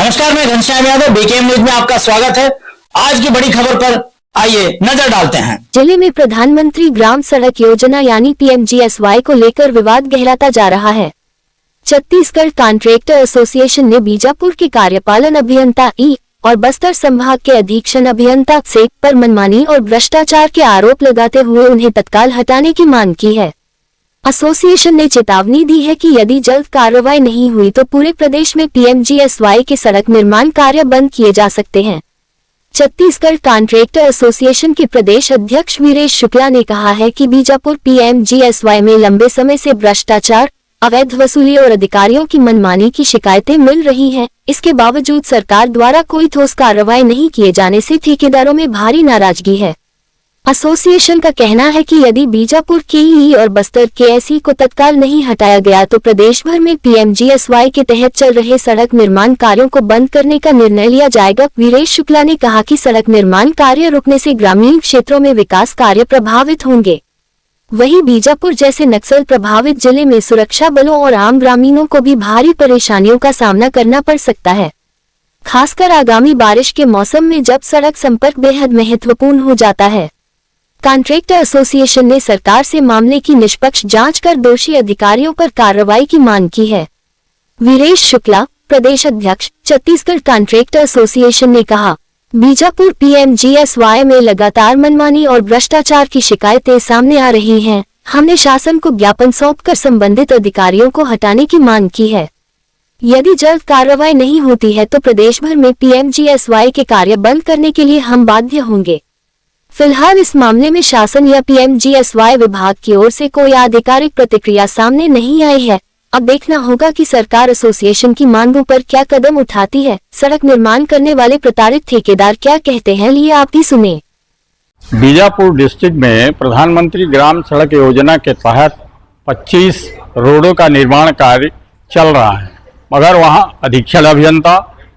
नमस्कार, मैं Ghanshyam Yadav, BKM news में आपका स्वागत है। आज की बड़ी खबर पर आइए नजर डालते हैं। जिले में प्रधानमंत्री ग्राम सड़क योजना यानी पीएमजीएसवाई को लेकर विवाद गहराता जा रहा है। छत्तीसगढ़ कॉन्ट्रैक्टर एसोसिएशन ने बीजापुर के कार्यपालन अभियंता ई और बस्तर संभाग के अधीक्षण अभियंता से पर मनमानी और भ्रष्टाचार के आरोप लगाते हुए उन्हें तत्काल हटाने की मांग की है। एसोसिएशन ने चेतावनी दी है कि यदि जल्द कार्रवाई नहीं हुई तो पूरे प्रदेश में पीएमजीएसवाई के सड़क निर्माण कार्य बंद किए जा सकते हैं। छत्तीसगढ़ कॉन्ट्रैक्टर एसोसिएशन के प्रदेश अध्यक्ष वीरेश शुक्ला ने कहा है कि बीजापुर पीएमजीएसवाई में लंबे समय से भ्रष्टाचार, अवैध वसूली और अधिकारियों की मनमानी की शिकायतें मिल रही हैं। इसके बावजूद सरकार द्वारा कोई ठोस कार्रवाई नहीं किए जाने से ठेकेदारों में भारी नाराजगी है। एसोसिएशन का कहना है कि यदि बीजापुर के ई और बस्तर के एसई को तत्काल नहीं हटाया गया तो प्रदेश भर में पीएमजीएसवाई के तहत चल रहे सड़क निर्माण कार्यों को बंद करने का निर्णय लिया जाएगा। वीरेश शुक्ला ने कहा कि सड़क निर्माण कार्य रुकने से ग्रामीण क्षेत्रों में विकास कार्य प्रभावित होंगे। वहीं बीजापुर जैसे नक्सल प्रभावित जिले में सुरक्षा बलों और आम ग्रामीणों को भी भारी परेशानियों का सामना करना पड़ सकता है, खासकर आगामी बारिश के मौसम में जब सड़क संपर्क बेहद महत्वपूर्ण हो जाता है। कॉन्ट्रैक्टर एसोसिएशन ने सरकार से मामले की निष्पक्ष जांच कर दोषी अधिकारियों पर कार्रवाई की मांग की है। वीरेश शुक्ला, प्रदेश अध्यक्ष, छत्तीसगढ़ कॉन्ट्रैक्टर एसोसिएशन ने कहा, बीजापुर पीएमजीएसवाई में लगातार मनमानी और भ्रष्टाचार की शिकायतें सामने आ रही हैं। हमने शासन को ज्ञापन सौंपकर संबंधित अधिकारियों को हटाने की मांग की है। यदि जल्द कार्रवाई नहीं होती है तो प्रदेश भर में पीएमजीएसवाई के कार्य बंद करने के लिए हम बाध्य होंगे। फिलहाल इस मामले में शासन या पीएमजीएसवाई विभाग की ओर से कोई आधिकारिक प्रतिक्रिया सामने नहीं आई है। अब देखना होगा कि सरकार एसोसिएशन की मांगों पर क्या कदम उठाती है। सड़क निर्माण करने वाले प्रताड़ित ठेकेदार क्या कहते हैं, लिए आप ही सुने। बीजापुर डिस्ट्रिक्ट में प्रधानमंत्री ग्राम सड़क योजना के तहत 25 रोडों का निर्माण कार्य चल रहा है, मगर वहां अधीक्षण अभियंता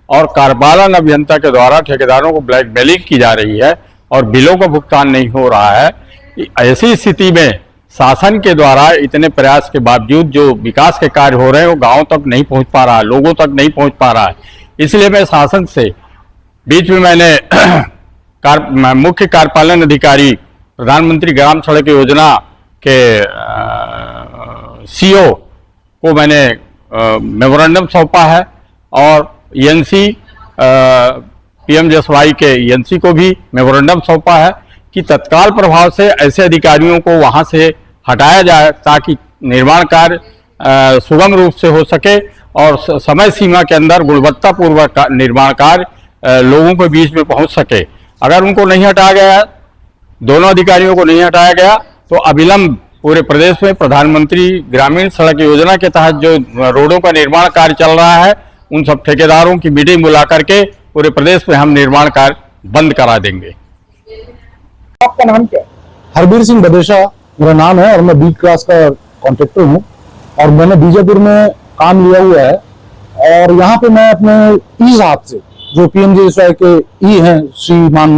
और कार्यपालन अभियंता के द्वारा ठेकेदारों को ब्लैकमेलिंग की जा रही है और बिलों का भुगतान नहीं हो रहा है। ऐसी स्थिति में शासन के द्वारा इतने प्रयास के बावजूद जो विकास के कार्य हो रहे हैं वो गांव तक नहीं पहुंच पा रहा है, लोगों तक नहीं पहुंच पा रहा है। इसलिए मैं शासन से बीच में मैंने मुख्य कार्यपालन अधिकारी प्रधानमंत्री ग्राम सड़क योजना के सीओ को मैंने मेमोरेंडम सौंपा है और एनसी पीएमजीएसवाई के एनसी को भी मेमोरेंडम सौंपा है कि तत्काल प्रभाव से ऐसे अधिकारियों को वहां से हटाया जाए ताकि निर्माण कार्य सुगम रूप से हो सके और समय सीमा के अंदर गुणवत्तापूर्वक निर्माण कार्य लोगों के बीच में पहुंच सके। अगर उनको नहीं हटाया गया, दोनों अधिकारियों को नहीं हटाया गया, तो अविलंब पूरे प्रदेश में प्रधानमंत्री ग्रामीण सड़क योजना के तहत जो रोडों का निर्माण कार्य चल रहा है उन सब ठेकेदारों की मीटिंग बुला करके पूरे प्रदेश में हम निर्माण कार्य बंद करा देंगे। आपका नाम क्या है? हरबीर सिंह बदेशा मेरा नाम है और मैं बी क्लास का कॉन्ट्रैक्टर हूँ और मैंने बीजापुर में काम लिया हुआ है। और यहाँ पे मैं अपने ई साहब से, जो पीएमजीएसवाई के ई हैं, श्रीमान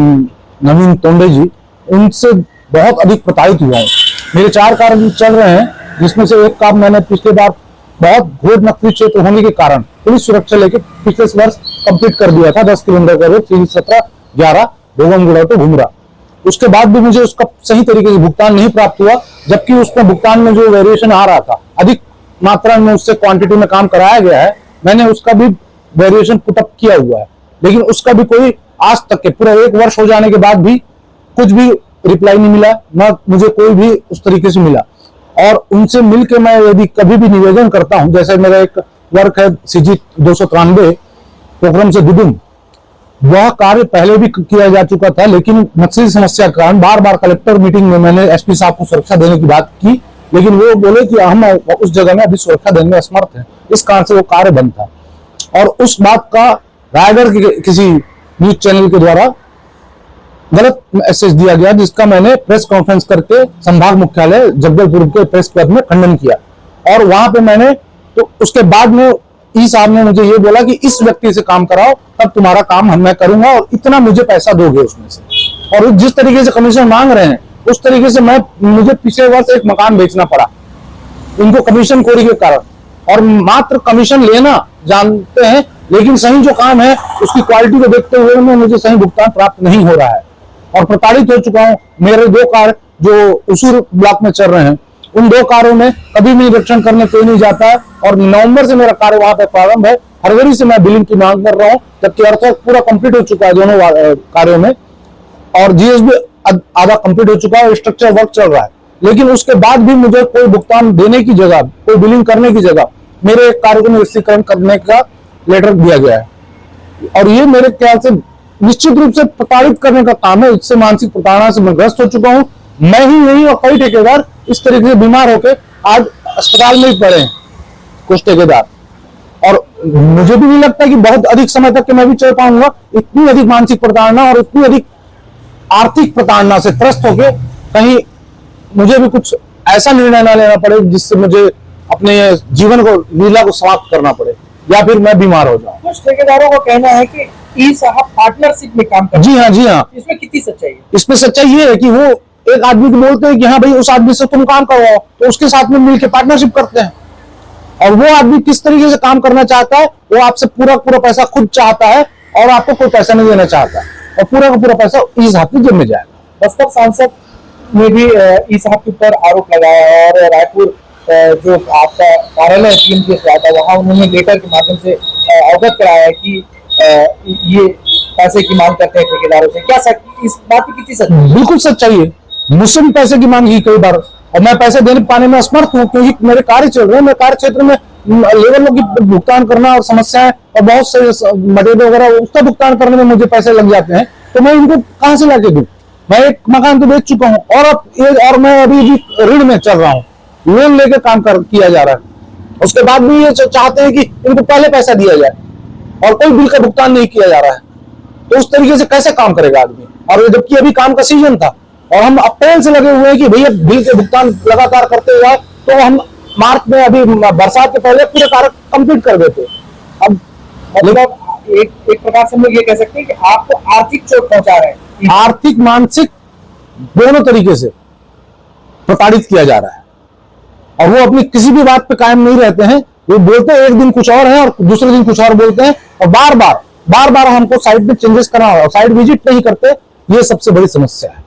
नवीन तोंडे जी, उनसे बहुत अधिक प्रताड़ित हुआ हूँ। मेरे 4 कार्य चल रहे हैं, जिसमें से एक काम मैंने पिछले बार बहुत घोर नकली क्षेत्र होने के कारण पुलिस सुरक्षा लेके पिछले वर्ष कंप्लीट कर दिया था। 10 किलोमीटर का रोड 317-11 भोगमगुड़ा टू घुमरा। उसके बाद भी मुझे उसका सही तरीके से भुगतान नहीं प्राप्त हुआ, जबकि उसमें भुगतान में जो वेरिएशन आ रहा था, अधिक मात्रा में उससे क्वांटिटी में काम कराया गया है, मैंने उसका भी वेरिएशन पुटअप किया हुआ है, लेकिन उसका भी कोई आज तक के पूरा 1 वर्ष हो जाने के बाद भी कुछ भी रिप्लाई नहीं मिला, न मुझे कोई भी उस तरीके से मिला। और उनसे मिलकर मैं यदि कभी भी निवेदन करता हूं, जैसे मेरा एक वर्क है सीजी 293 पोखरम से दुदुम, वह कार्य पहले भी किया जा चुका था, लेकिन नक्सली समस्या के कारण बार बार कलेक्टर मीटिंग में मैंने एसपी साहब को सुरक्षा देने की बात की, लेकिन वो बोले कि हम उस जगह में अभी सुरक्षा देने में असमर्थ हैं, इस कारण से वो कार्य बंद था। और उस बात का रायगढ़ के किसी न्यूज चैनल के द्वारा गलत मैसेज दिया गया, जिसका मैंने प्रेस कॉन्फ्रेंस करके संभाग मुख्यालय जगदलपुर के प्रेस क्लब में खंडन किया। और वहां पे मैंने तो उसके बाद में ई साहब ने मुझे ये बोला कि इस व्यक्ति से काम कराओ, तब तुम्हारा काम मैं करूंगा और इतना मुझे पैसा दोगे उसमें से। और जिस तरीके से कमीशन मांग रहे हैं उस तरीके से मुझे पिछले वर्ष एक मकान बेचना पड़ा इनको कमीशन खोरी के कारण, और मात्र कमीशन लेना जानते हैं लेकिन सही जो काम है उसकी क्वालिटी को देखते हुए में मुझे सही भुगतान प्राप्त नहीं हो रहा है और प्रताड़ित हो चुका हूं। मेरे 2 कार्य जो उसूर ब्लॉक में चल रहे हैं, उन 2 कार्यों में कभी भी निरीक्षण करने कोई नहीं जाता है और नवंबर से मेरा कार्य वहां पे प्रारंभ है। फरवरी से मैं बिलिंग की मांग कर रहा हूं, जबकि अर्थवर्क पूरा कंप्लीट हो चुका है दोनों कार्यों में और जीएसबी आधा कंप्लीट हो चुका है, स्ट्रक्चर वर्क चल रहा है। लेकिन उसके बाद भी मुझे कोई भुगतान देने की जगह, कोई बिलिंग करने की जगह मेरे कार्य को निरस्तीकरण करने का लेटर दिया गया है और ये मेरे ख्याल से निश्चित रूप से प्रताड़ित करने का काम है। इससे मानसिक प्रताड़ना से मैं ग्रस्त हो चुका हूं। मैं ही नहीं और कई ठेकेदार इस तरीके से बीमार होकर आज अस्पताल में ही पड़े हैं, कुछ ठेकेदार। और मुझे भी नहीं लगता कि बहुत अधिक समय तक के मैं भी चल पाऊंगा। इतनी अधिक मानसिक प्रताड़ना और इतनी अधिक आर्थिक प्रताड़ना से त्रस्त होकर कहीं मुझे भी कुछ ऐसा निर्णय ना लेना पड़े जिससे मुझे अपने जीवन को लीला को समाप्त करना पड़े या फिर मैं बीमार हो जाऊं। कुछ ठेकेदारों का कहना है कि ई साहब पार्टनरशिप में काम करते हैं। जी हाँ। इसमें कितनी सच्चाई है? इसमें सच्चाई ये है कि वो एक आदमी को बोलते हैं कि हाँ भाई उस आदमी से तुम काम करवाओ, तो उसके साथ में मिलकर पार्टनरशिप करते हैं और वो आदमी किस तरीके से काम करना चाहता है, वो आपसे पूरा पैसा खुद चाहता है और आपको कोई पैसा नहीं देना चाहता और पूरा का पूरा पैसा इस हाथ में जेब में जाएगा। बस्तर सांसद ने भी ई साहब के ऊपर आरोप लगाया और रायपुर जो आपका कार्यालय पीएमजीएस था वहां उन्होंने लेटर के माध्यम से अवगत कराया कि ये पैसे की मांग करते हैं ठेकेदारों से। क्या इस बात की कितनी सच्चाई? बिल्कुल सच्चाई है। मुझसे भी पैसे की मांग की कई बार और मैं पैसे देने पाने में असमर्थ हूँ क्योंकि मेरे कार्य चल रहे हैं। मेरे कार्य क्षेत्र में लेबरों की भुगतान करना और समस्याएं और बहुत से मटेरियल वगैरह उसका भुगतान करने में मुझे पैसे लग जाते हैं, तो मैं इनको कहां से लाके दूं? मैं एक मकान तो बेच चुका हूं और मैं अभी भी ऋण में चल रहा हूं, लोन लेकर काम किया जा रहा है। उसके बाद भी ये चाहते हैं कि इनको पहले पैसा दिया जाए और कोई बिल का भुगतान नहीं किया जा रहा है, तो उस तरीके से कैसे काम करेगा आदमी? और जबकि अभी काम का सीजन था और हम अप्रैल से लगे हुए हैं कि भैया बिल के भुगतान लगातार करते जाए, तो हम मार्च में अभी बरसात के पहले पूरे कार्य कंप्लीट कर देते। अब मतलब एक प्रकार से हम लोग ये कह सकते हैं कि आपको आर्थिक चोट पहुंचा रहे हैं। आर्थिक मानसिक दोनों तरीके से प्रताड़ित किया जा रहा है और वो अपनी किसी भी बात पे कायम नहीं रहते हैं। वो बोलते हैं एक दिन कुछ और है और दूसरे दिन कुछ और बोलते हैं और बार बार हमको साइट में चेंजेस करना होगा, साइट विजिट नहीं करते। ये सबसे बड़ी समस्या है।